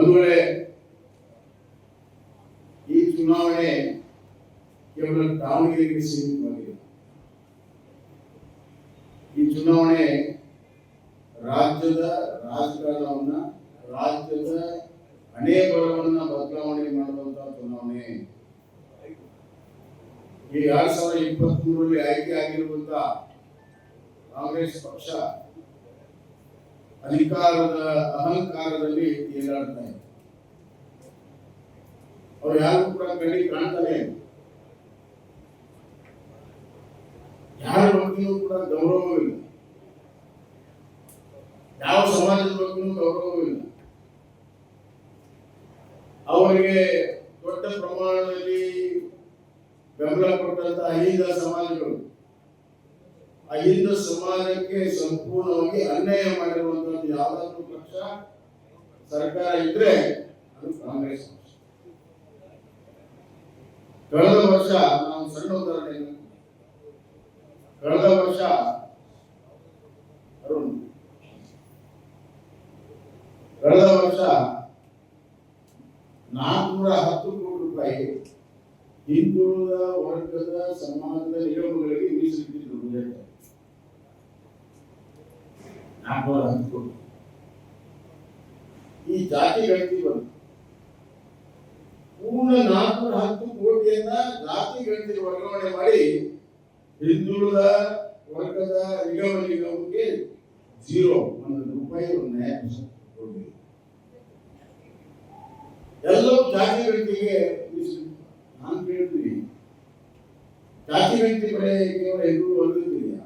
ಬಂಧುಗಳೇ, ಈ ಚುನಾವಣೆ ಕೇವಲ ದಾವಣಗೆರೆಗೆ ಸೀಮಿತವಾಗಿಲ್ಲ. ಈ ಚುನಾವಣೆ ರಾಜ್ಯದ ರಾಜಕಾರಣವನ್ನ, ರಾಜ್ಯದ ಹಣೆ ಬರವನ್ನ ಬದಲಾವಣೆ ಮಾಡುವಂತಹ ಚುನಾವಣೆ. ಈ 2023 ಆಯ್ಕೆ ಆಗಿರುವಂತಹ ಕಾಂಗ್ರೆಸ್ ಪಕ್ಷ ಅಧಿಕಾರದ ಅಹಂಕಾರದಲ್ಲಿ ತೇಲಾಡ್ತಾ ಇದೆ. ಅವ್ರು ಯಾರು ಕೂಡ ಕಣ್ಣಿಗೆ ಕಾಣ್ತಾನೆ, ಯಾರ ಬಗ್ಗೆಯೂ ಕೂಡ ಗೌರವವಿಲ್ಲ, ಯಾವ ಸಮಾಜದ ಬಗ್ಗೆಯೂ ಗೌರವವಿಲ್ಲ. ಅವರಿಗೆ ದೊಡ್ಡ ಪ್ರಮಾಣದಲ್ಲಿ ಬೆಂಬಲ ಕೊಟ್ಟಂತಹ ಅಹಿಂದ ಸಮಾಜಗಳು, ಅಹಿಂದ ಸಮಾಜಕ್ಕೆ ಸಂಪೂರ್ಣವಾಗಿ ಅನ್ಯಾಯ ಮಾಡಿರುವಂತದ್ದು ಯಾವುದಾದ್ರೂ ಪಕ್ಷ ಸರ್ಕಾರ ಇದ್ರೆ ಅದು ಕಾಂಗ್ರೆಸ್ ಪಕ್ಷ. ಕಳೆದ ವರ್ಷ ನಾವು ಸಣ್ಣ ಉದಾಹರಣೆ, ಕಳೆದ ವರ್ಷ ಕಳೆದ ವರ್ಷ 410 ಕೋಟಿ ರೂಪಾಯಿ ಹಿಂದುಳಿದ ವರ್ಗದ ಸಮಾಜದ ನಿಗಮಗಳಿಗೆ ಮೀಸಲಿಟ್ಟಿದ್ರು. 410 ಕೋಟಿ ಈ ಜಾತಿ ಗಣತಿ ಬಂತು. ಪೂರ್ಣ 410 ಕೋಟಿಯನ್ನ ಜಾತಿ ಗಣತಿ ವರ್ಗಾವಣೆ ಮಾಡಿ ಹಿಂದುಳಿದ ವರ್ಗದ ನಿಗಮಕ್ಕೆ 0 ರೂಪಾಯಿ ಕೊಟ್ಟಿದೆ. ಎಲ್ಲವೂ ಜಾತಿ ಗಣತಿಗೆ ನಾನು ಕೇಳ್ತೀನಿ, ಜಾತಿ ಗಣತಿ ಬರೀ ಕೇವಲ ಹಿಂದುಳಿದ ವರ್ಗದಿದೆಯಾ?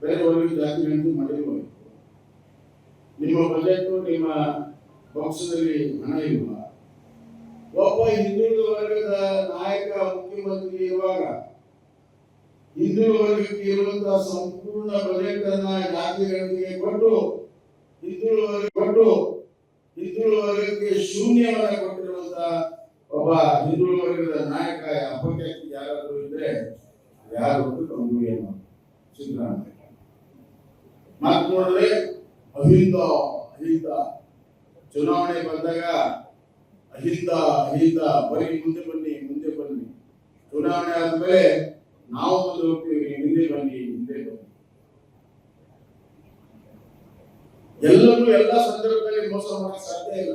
ಬೇರೆ ವರ್ಗದ ಜಾತಿ ಗಣತಿ ಮಾಡಿರಬೇಕು. ನಿಮ್ಮ ಬಜೆಟ್, ನಿಮ್ಮ ಪಕ್ಷದಲ್ಲಿ ಹಣ ಇಲ್ವಾ? ಒಬ್ಬ ಹಿಂದುಳಿದ ವರ್ಗದ ನಾಯಕ ಮುಖ್ಯಮಂತ್ರಿ ಇರುವಾಗ ಹಿಂದುಳಿದ ವರ್ಗಕ್ಕೆ ಇರುವಂತಹ ಸಂಪೂರ್ಣ ಬಜೆಟ್ ಅನ್ನ ಜಾತಿ ಗಣತಿಗೆ ಕೊಟ್ಟು ಹಿಂದುಳಿದ ವರ್ಗಕ್ಕೆ ಶೂನ್ಯವನ್ನ ಕೊಟ್ಟಿರುವಂತಹ ಒಬ್ಬ ಹಿಂದುಳಿದ ವರ್ಗದ ನಾಯಕ ಅಪಖ್ಯಾತಿ ಯಾರಾದರೂ ಇದ್ರೆ ಯಾರು ಏನು ಸಿದ್ದರಾಮಯ್ಯ. ಮಾತು ನೋಡಿದ್ರೆ ಅಹಿಂದ ಚುನಾವಣೆ ಬಂದಾಗ ಅಹಿಂದ ಬರೀ ಮುಂದೆ ಬನ್ನಿ. ಚುನಾವಣೆ ಆದ್ಮೇಲೆ ನಾವು ಮುಂದೆ ಹೋಗ್ತೀವಿ, ಹಿಂದೆ ಬನ್ನಿ. ಎಲ್ಲರೂ ಎಲ್ಲ ಸಂದರ್ಭದಲ್ಲಿ ಮೋಸ ಮಾಡಕ್ಕೆ ಸಾಧ್ಯ ಇಲ್ಲ.